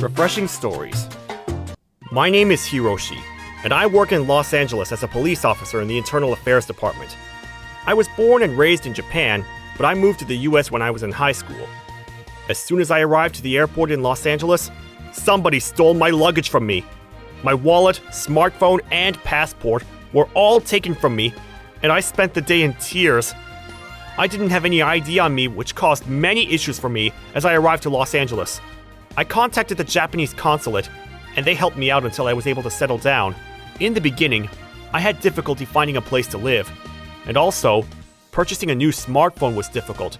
Refreshing stories. My name is Hiroshi, and I work in Los Angeles as a police officer in the Internal Affairs Department. I was born and raised in Japan, but I moved to the US when I was in high school. As soon as I arrived to the airport in Los Angeles, somebody stole my luggage from me. My wallet, smartphone, and passport were all taken from me, and I spent the day in tears. I didn't have any ID on me, which caused many issues for me as I arrived to Los Angeles. I contacted the Japanese consulate, and they helped me out until I was able to settle down. In the beginning, I had difficulty finding a place to live, and also, purchasing a new smartphone was difficult,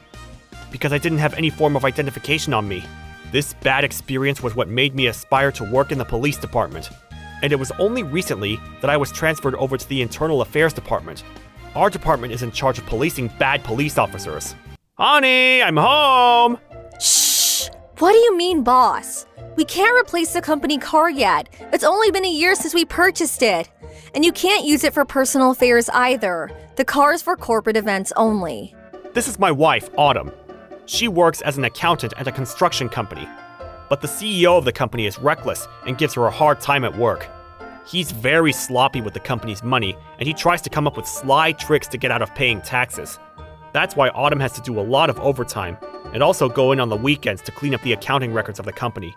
because I didn't have any form of identification on me. This bad experience was what made me aspire to work in the police department, and it was only recently that I was transferred over to the Internal Affairs Department. Our department is in charge of policing bad police officers. Honey, I'm home! Shh! What do you mean, boss? We can't replace the company car yet. It's only been a year since we purchased it. And you can't use it for personal affairs either. The car is for corporate events only. This is my wife, Autumn. She works as an accountant at a construction company. But the CEO of the company is reckless and gives her a hard time at work. He's very sloppy with the company's money, and he tries to come up with sly tricks to get out of paying taxes. That's why Autumn has to do a lot of overtime, and also go in on the weekends to clean up the accounting records of the company.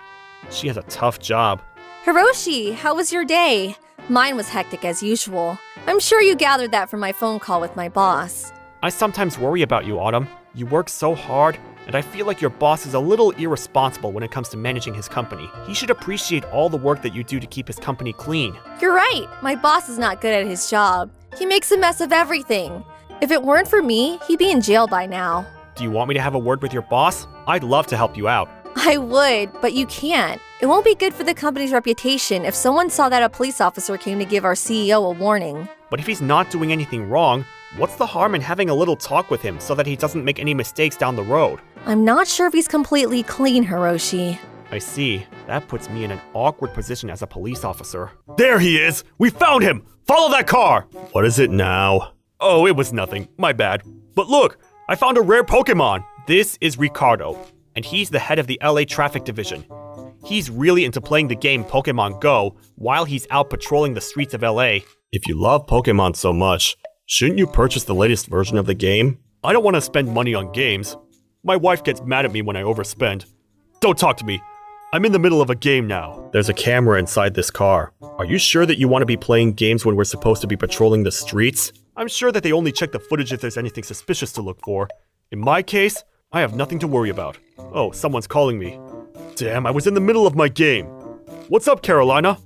She has a tough job. Hiroshi, how was your day? Mine was hectic as usual. I'm sure you gathered that from my phone call with my boss. I sometimes worry about you, Autumn. You work so hard, and I feel like your boss is a little irresponsible when it comes to managing his company. He should appreciate all the work that you do to keep his company clean. You're right. My boss is not good at his job. He makes a mess of everything. If it weren't for me, he'd be in jail by now. Do you want me to have a word with your boss? I'd love to help you out. I would, but you can't. It won't be good for the company's reputation if someone saw that a police officer came to give our CEO a warning. But if he's not doing anything wrong, what's the harm in having a little talk with him so that he doesn't make any mistakes down the road? I'm not sure if he's completely clean, Hiroshi. I see. That puts me in an awkward position as a police officer. There he is! We found him! Follow that car! What is it now? Oh, it was nothing. My bad. But look! I found a rare Pokemon! This is Ricardo, and he's the head of the LA Traffic Division. He's really into playing the game Pokemon Go while he's out patrolling the streets of LA. If you love Pokemon so much, shouldn't you purchase the latest version of the game? I don't want to spend money on games. My wife gets mad at me when I overspend. Don't talk to me. I'm in the middle of a game now. There's a camera inside this car. Are you sure that you want to be playing games when we're supposed to be patrolling the streets? I'm sure that they only check the footage if there's anything suspicious to look for. In my case, I have nothing to worry about. Oh, someone's calling me. Damn, I was in the middle of my game. What's up, Carolina?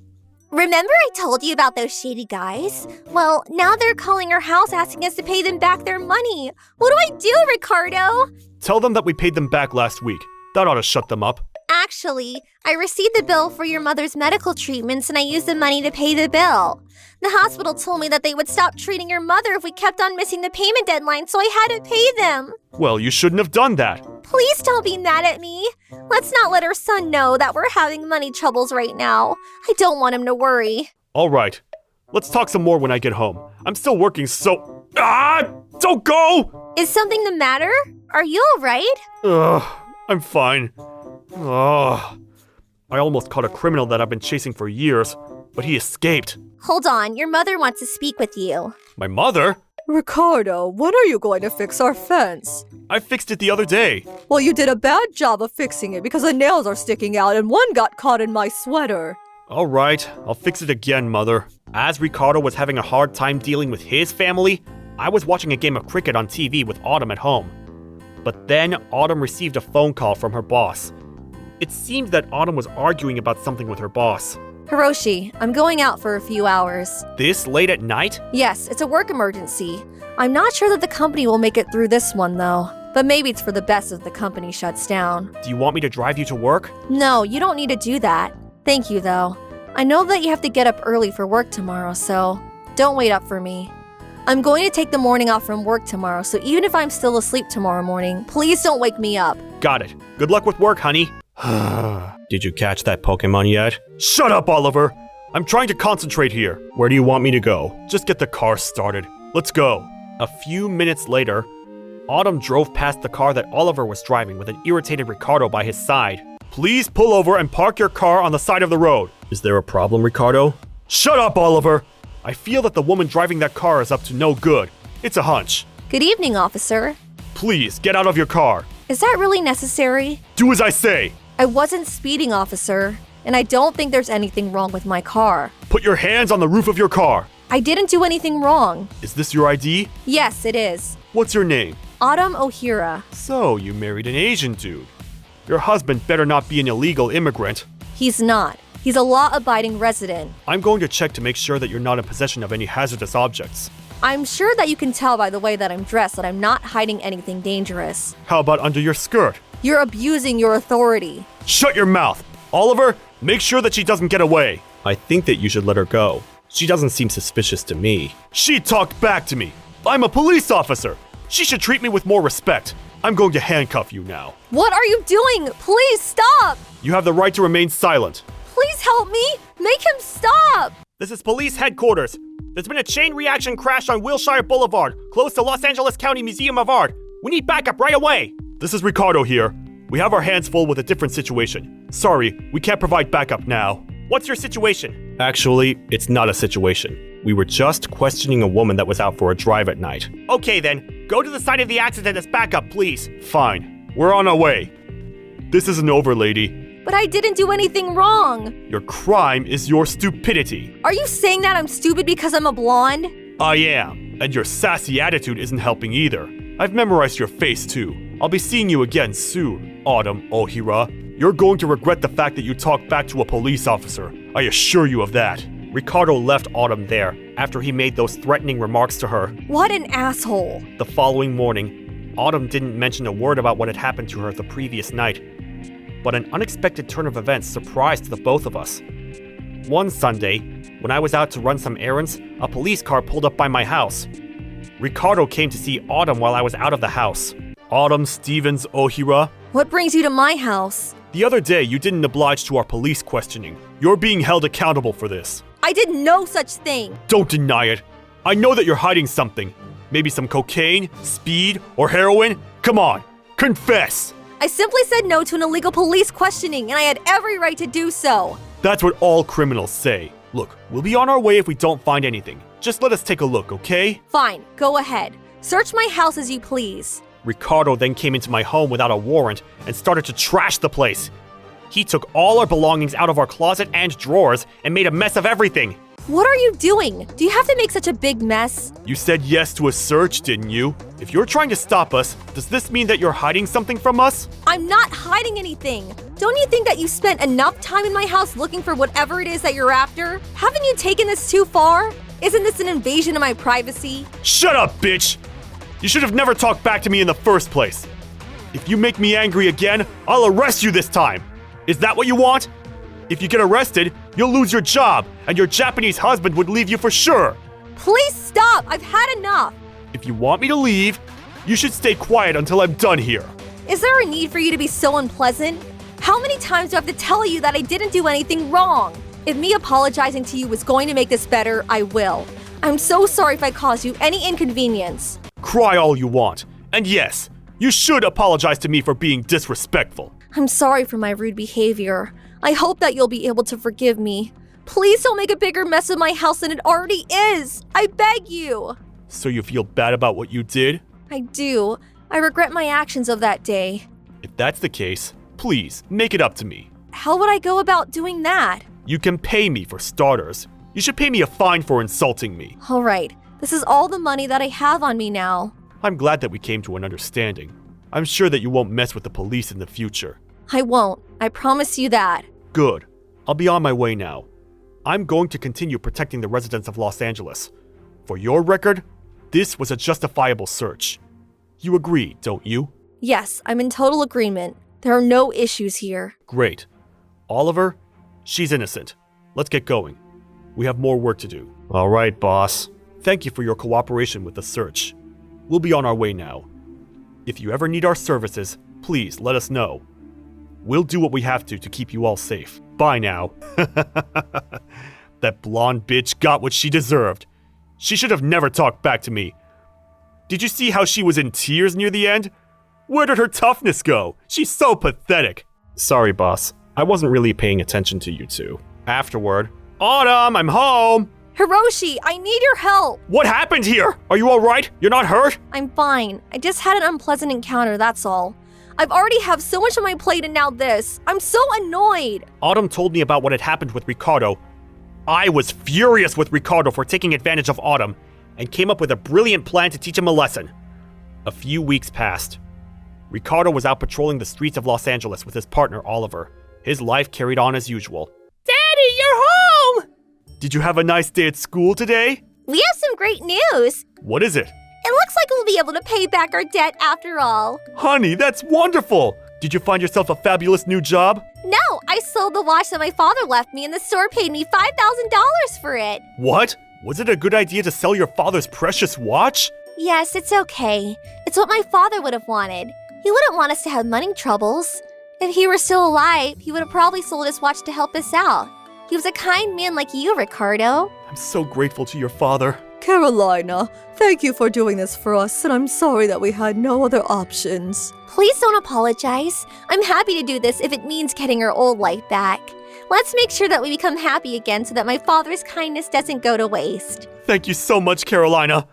Remember I told you about those shady guys? Well, now they're calling our house asking us to pay them back their money. What do I do, Ricardo? Tell them that we paid them back last week. That ought to shut them up. Actually, I received the bill for your mother's medical treatments and I used the money to pay the bill. The hospital told me that they would stop treating your mother if we kept on missing the payment deadline, so I had to pay them. Well, you shouldn't have done that. Please don't be mad at me. Let's not let our son know that we're having money troubles right now. I don't want him to worry. All right. Let's talk some more when I get home. I'm still working so... Don't go! Is something the matter? Are you all right? I'm fine. I almost caught a criminal that I've been chasing for years, but he escaped. Hold on, your mother wants to speak with you. My mother? Ricardo, when are you going to fix our fence? I fixed it the other day. Well, you did a bad job of fixing it because the nails are sticking out and one got caught in my sweater. All right, I'll fix it again, Mother. As Ricardo was having a hard time dealing with his family, I was watching a game of cricket on TV with Autumn at home. But then Autumn received a phone call from her boss. It seemed that Autumn was arguing about something with her boss. Hiroshi, I'm going out for a few hours. This late at night? Yes, it's a work emergency. I'm not sure that the company will make it through this one, though. But maybe it's for the best if the company shuts down. Do you want me to drive you to work? No, you don't need to do that. Thank you, though. I know that you have to get up early for work tomorrow, so don't wait up for me. I'm going to take the morning off from work tomorrow, so even if I'm still asleep tomorrow morning, please don't wake me up. Got it. Good luck with work, honey. Did you catch that Pokemon yet? Shut up, Oliver! I'm trying to concentrate here. Where do you want me to go? Just get the car started. Let's go. A few minutes later, Autumn drove past the car that Oliver was driving with an irritated Ricardo by his side. Please pull over and park your car on the side of the road. Is there a problem, Ricardo? Shut up, Oliver! I feel that the woman driving that car is up to no good. It's a hunch. Good evening, officer. Please, get out of your car. Is that really necessary? Do as I say. I wasn't speeding, officer, and I don't think there's anything wrong with my car. Put your hands on the roof of your car. I didn't do anything wrong. Is this your ID? Yes, it is. What's your name? Autumn Ohira. So, you married an Asian dude. Your husband better not be an illegal immigrant. He's not. He's a law-abiding resident. I'm going to check to make sure that you're not in possession of any hazardous objects. I'm sure that you can tell by the way that I'm dressed that I'm not hiding anything dangerous. How about under your skirt? You're abusing your authority. Shut your mouth! Oliver, make sure that she doesn't get away. I think that you should let her go. She doesn't seem suspicious to me. She talked back to me. I'm a police officer. She should treat me with more respect. I'm going to handcuff you now. What are you doing? Please stop! You have the right to remain silent. Please help me! Make him stop! This is police headquarters. There's been a chain reaction crash on Wilshire Boulevard, close to Los Angeles County Museum of Art. We need backup right away. This is Ricardo here. We have our hands full with a different situation. Sorry, we can't provide backup now. What's your situation? Actually, it's not a situation. We were just questioning a woman that was out for a drive at night. Okay then, go to the site of the accident as backup, please. Fine, we're on our way. This isn't over, lady. But I didn't do anything wrong. Your crime is your stupidity. Are you saying that I'm stupid because I'm a blonde? I am, and your sassy attitude isn't helping either. I've memorized your face too. I'll be seeing you again soon, Autumn Ohira. You're going to regret the fact that you talked back to a police officer. I assure you of that. Ricardo left Autumn there after he made those threatening remarks to her. What an asshole. The following morning, Autumn didn't mention a word about what had happened to her the previous night. But an unexpected turn of events surprised the both of us. One Sunday, when I was out to run some errands, a police car pulled up by my house. Ricardo came to see Autumn while I was out of the house. Autumn Stevens Ohira. What brings you to my house? The other day, you didn't oblige to our police questioning. You're being held accountable for this. I did no such thing. Don't deny it. I know that you're hiding something. Maybe some cocaine, speed, or heroin. Come on, confess. I simply said no to an illegal police questioning, and I had every right to do so. That's what all criminals say. Look, we'll be on our way if we don't find anything. Just let us take a look, okay? Fine, go ahead. Search my house as you please. Ricardo then came into my home without a warrant and started to trash the place. He took all our belongings out of our closet and drawers and made a mess of everything. What are you doing? Do you have to make such a big mess? You said yes to a search, didn't you? If you're trying to stop us, does this mean that you're hiding something from us? I'm not hiding anything. Don't you think that you spent enough time in my house looking for whatever it is that you're after? Haven't you taken this too far? Isn't this an invasion of my privacy? Shut up, bitch! You should have never talked back to me in the first place. If you make me angry again, I'll arrest you this time. Is that what you want? If you get arrested, you'll lose your job, and your Japanese husband would leave you for sure. Please stop! I've had enough! If you want me to leave, you should stay quiet until I'm done here. Is there a need for you to be so unpleasant? How many times do I have to tell you that I didn't do anything wrong? If me apologizing to you was going to make this better, I will. I'm so sorry if I caused you any inconvenience. Cry all you want. And yes, you should apologize to me for being disrespectful. I'm sorry for my rude behavior. I hope that you'll be able to forgive me. Please don't make a bigger mess of my house than it already is. I beg you. So you feel bad about what you did? I do. I regret my actions of that day. If that's the case, please make it up to me. How would I go about doing that? You can pay me for starters. You should pay me a fine for insulting me. All right. This is all the money that I have on me now. I'm glad that we came to an understanding. I'm sure that you won't mess with the police in the future. I won't. I promise you that. Good. I'll be on my way now. I'm going to continue protecting the residents of Los Angeles. For your record, this was a justifiable search. You agree, don't you? Yes, I'm in total agreement. There are no issues here. Great. Oliver, she's innocent. Let's get going. We have more work to do. All right, boss. Thank you for your cooperation with the search. We'll be on our way now. If you ever need our services, please let us know. We'll do what we have to keep you all safe. Bye now. That blonde bitch got what she deserved. She should have never talked back to me. Did you see how she was in tears near the end? Where did her toughness go? She's so pathetic. Sorry, boss. I wasn't really paying attention to you two. Afterward, Autumn, I'm home! Hiroshi, I need your help. What happened here? Are you alright? You're not hurt? I'm fine. I just had an unpleasant encounter, that's all. I've already have so much on my plate and now this. I'm so annoyed. Autumn told me about what had happened with Ricardo. I was furious with Ricardo for taking advantage of Autumn and came up with a brilliant plan to teach him a lesson. A few weeks passed. Ricardo was out patrolling the streets of Los Angeles with his partner Oliver. His life carried on as usual. Daddy, you're home! Did you have a nice day at school today? We have some great news. What is it? It looks like we'll be able to pay back our debt after all. Honey, that's wonderful! Did you find yourself a fabulous new job? No, I sold the watch that my father left me and the store paid me $5,000 for it. What? Was it a good idea to sell your father's precious watch? Yes, it's okay. It's what my father would have wanted. He wouldn't want us to have money troubles. If he were still alive, he would have probably sold his watch to help us out. He was a kind man like you, Ricardo. I'm so grateful to your father. Carolina, thank you for doing this for us, and I'm sorry that we had no other options. Please don't apologize. I'm happy to do this if it means getting our old life back. Let's make sure that we become happy again so that my father's kindness doesn't go to waste. Thank you so much, Carolina.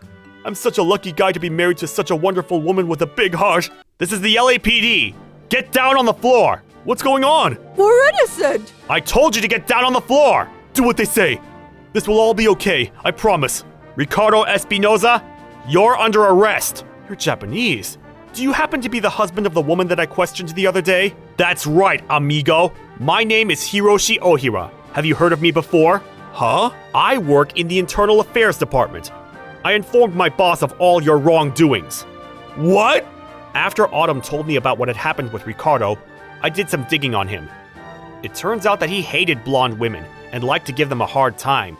I'm such a lucky guy to be married to such a wonderful woman with a big heart. This is the LAPD. Get down on the floor. What's going on? We're innocent! I told you to get down on the floor. Do what they say. This will all be okay, I promise. Ricardo Espinoza, you're under arrest. You're Japanese. Do you happen to be the husband of the woman that I questioned the other day? That's right, amigo. My name is Hiroshi Ohira. Have you heard of me before? Huh? I work in the Internal Affairs Department. I informed my boss of all your wrongdoings. What? After Autumn told me about what had happened with Ricardo, I did some digging on him. It turns out that he hated blonde women and liked to give them a hard time.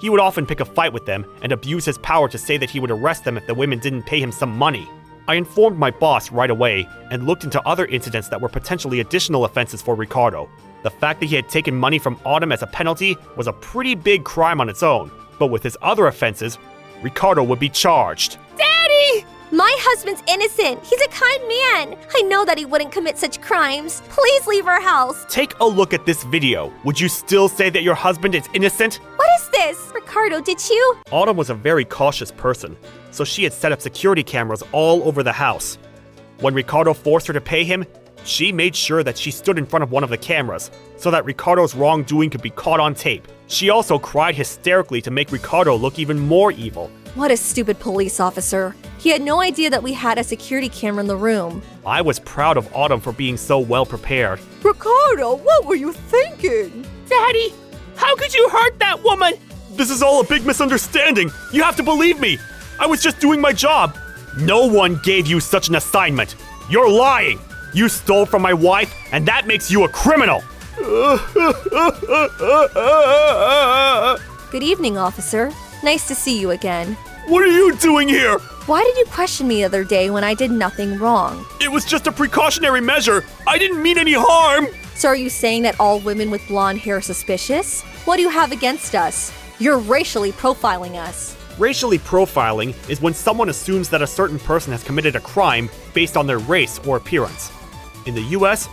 He would often pick a fight with them and abuse his power to say that he would arrest them if the women didn't pay him some money. I informed my boss right away and looked into other incidents that were potentially additional offenses for Ricardo. The fact that he had taken money from Autumn as a penalty was a pretty big crime on its own, but with his other offenses, Ricardo would be charged. Daddy! My husband's innocent. He's a kind man. I know that he wouldn't commit such crimes. Please leave our house. Take a look at this video. Would you still say that your husband is innocent? What is this? Ricardo, did you? Autumn was a very cautious person, so she had set up security cameras all over the house. When Ricardo forced her to pay him, she made sure that she stood in front of one of the cameras so that Ricardo's wrongdoing could be caught on tape. She also cried hysterically to make Ricardo look even more evil. What a stupid police officer. He had no idea that we had a security camera in the room. I was proud of Autumn for being so well prepared. Ricardo, what were you thinking? Daddy, how could you hurt that woman? This is all a big misunderstanding. You have to believe me. I was just doing my job. No one gave you such an assignment. You're lying. You stole from my wife, and that makes you a criminal. Good evening, officer. Nice to see you again. What are you doing here? Why did you question me the other day when I did nothing wrong? It was just a precautionary measure. I didn't mean any harm. So are you saying that all women with blonde hair are suspicious? What do you have against us? You're racially profiling us. Racially profiling is when someone assumes that a certain person has committed a crime based on their race or appearance. In the US,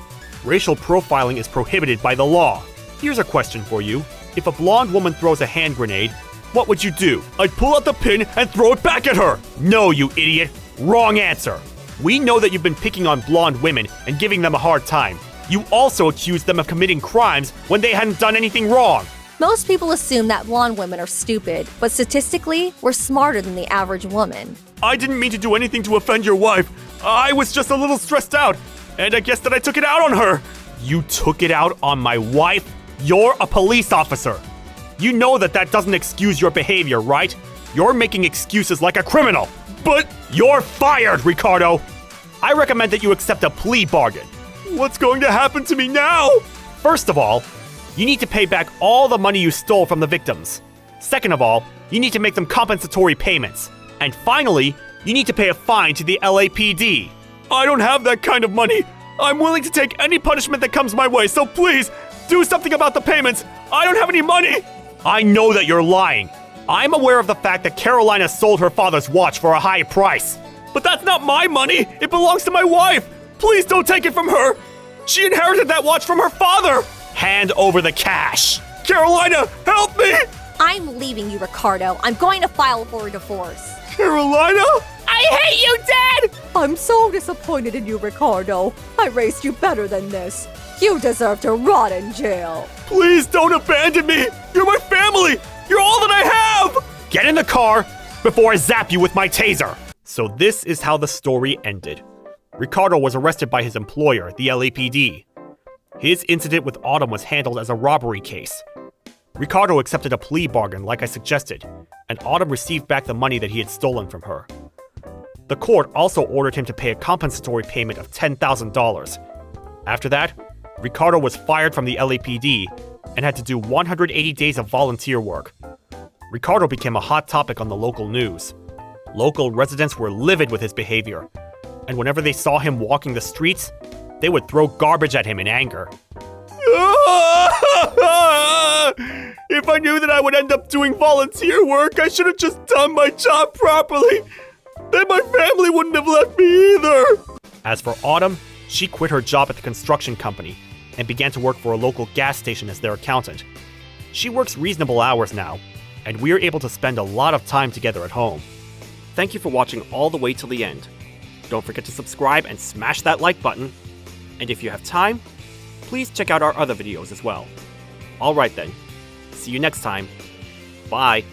racial profiling is prohibited by the law. Here's a question for you. If a blonde woman throws a hand grenade, what would you do? I'd pull out the pin and throw it back at her. No, you idiot. Wrong answer. We know that you've been picking on blonde women and giving them a hard time. You also accused them of committing crimes when they hadn't done anything wrong. Most people assume that blonde women are stupid, but statistically, we're smarter than the average woman. I didn't mean to do anything to offend your wife. I was just a little stressed out, and I guess that I took it out on her. You took it out on my wife? You're a police officer. You know that doesn't excuse your behavior, right? You're making excuses like a criminal. But you're fired, Ricardo. I recommend that you accept a plea bargain. What's going to happen to me now? First of all, you need to pay back all the money you stole from the victims. Second of all, you need to make them compensatory payments. And finally, you need to pay a fine to the LAPD. I don't have that kind of money. I'm willing to take any punishment that comes my way, so please, do something about the payments. I don't have any money. I know that you're lying. I'm aware of the fact that Carolina sold her father's watch for a high price. But that's not my money. It belongs to my wife. Please don't take it from her. She inherited that watch from her father! Hand over the cash! Carolina, help me! I'm leaving you, Ricardo. I'm going to file for a divorce. Carolina? I hate you, Dad! I'm so disappointed in you, Ricardo. I raised you better than this. You deserve to rot in jail. Please don't abandon me! You're my family! You're all that I have! Get in the car before I zap you with my taser! So this is how the story ended. Ricardo was arrested by his employer, the LAPD. His incident with Autumn was handled as a robbery case. Ricardo accepted a plea bargain like I suggested, and Autumn received back the money that he had stolen from her. The court also ordered him to pay a compensatory payment of $10,000. After that, Ricardo was fired from the LAPD and had to do 180 days of volunteer work. Ricardo became a hot topic on the local news. Local residents were livid with his behavior, and whenever they saw him walking the streets, they would throw garbage at him in anger. If I knew that I would end up doing volunteer work, I should have just done my job properly. Then my family wouldn't have left me either. As for Autumn, she quit her job at the construction company and began to work for a local gas station as their accountant. She works reasonable hours now, and we're able to spend a lot of time together at home. Thank you for watching all the way till the end. Don't forget to subscribe and smash that like button. And if you have time, please check out our other videos as well. Alright then, see you next time. Bye.